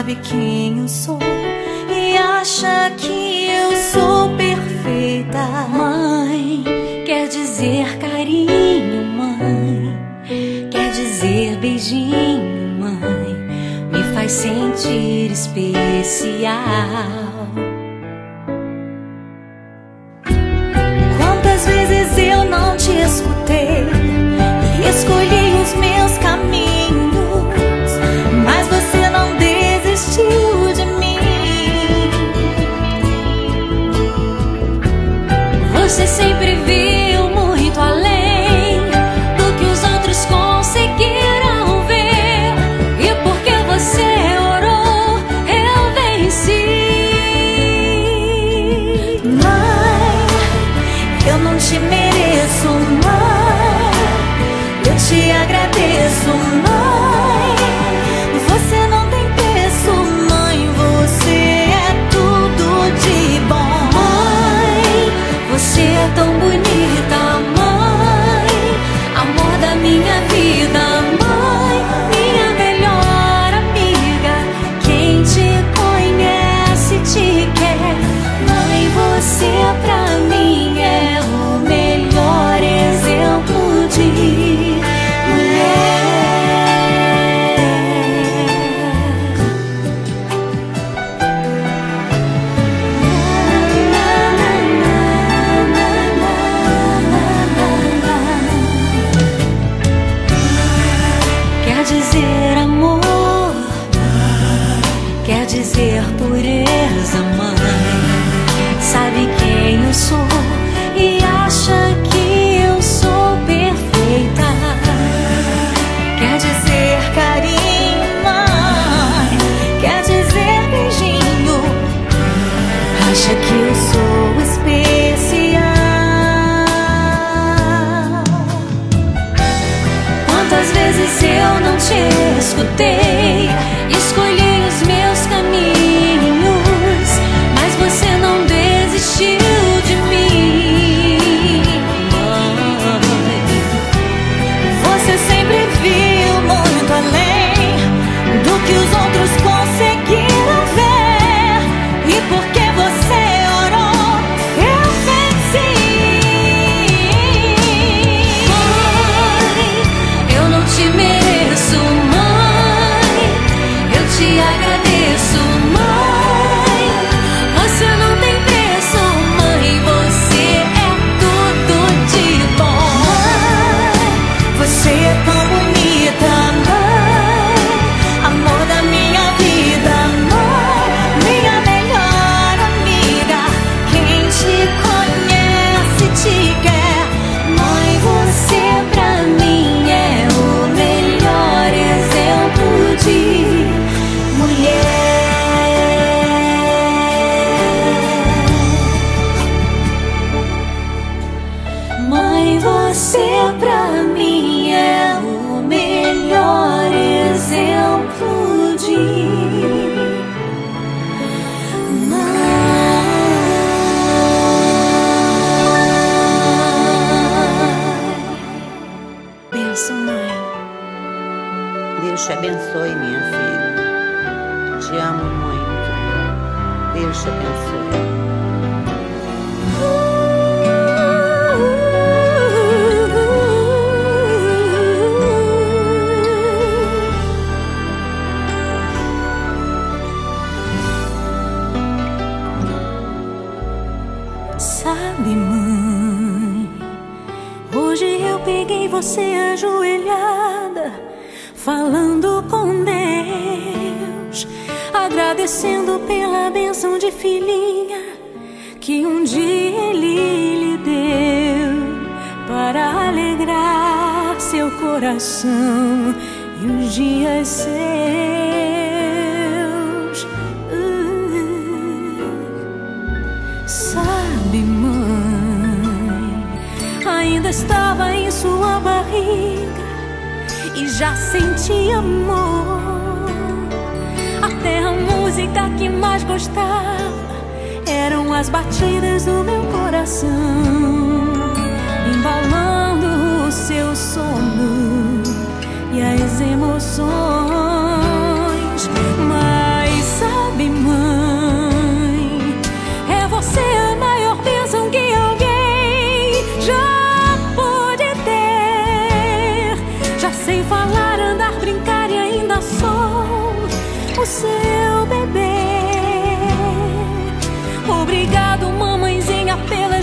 sabe quem eu sou e acha que eu sou perfeita. Mãe, quer dizer carinho, mãe, quer dizer beijinho, mãe, me faz sentir especial. Quantas vezes eu não te escutei e escolhi os meus caminhos, mas você não desistiu de mim. Você sempre viu muito além do que os outros conseguiram ver, e porque você orou, eu venci. Mãe, eu não te mereço, mãe, eu te agradeço, mãe, você não tem preço, mãe, você é tudo de bom. Mãe, você é tão bonita, mãe, amor da minha vida, mãe, minha melhor amiga, quem te conhece te quer. Mãe, você pra mim é o melhor exemplo de mulher. Quer dizer amor, quer dizer pureza, mãe, sabe quem eu sou e acha que eu sou perfeita. Quer dizer carinho, mãe, quer dizer beijinho, acha que eu sou especial. Quantas vezes eu não te escutei, escolhi os meus caminhos, mas você não desistiu de mim. Mãe, você sempre viu muito além do que os outros conseguiram ver, e porque você orou, eu venci. Mãe, eu não te mereço, mãe, eu te agradeço, mãe, você não tem preço, mãe, você é tudo de bom. Mãe, você é tão bonita, mãe, amor da minha vida, mãe, minha melhor amiga, quem te conhece te quer. Mãe, você pra mim é o melhor exemplo de mulher. Mãe, você pra mim é o melhor exemplo de mãe. Benção, mãe. Deus te abençoe, minha filha. Te amo muito. Deus te abençoe. Sabe, mãe, hoje eu peguei você ajoelhada, falando com Deus, agradecendo pela bênção de filhinha que um dia Ele lhe deu, para alegrar seu coração e os dias seus. Sabe, mãe, ainda estava em sua barriga e já sentia amor. Até a música que mais gostava eram as batidas do meu coração, embalando o seu sono e as emoções. Mas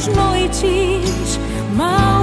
noites mal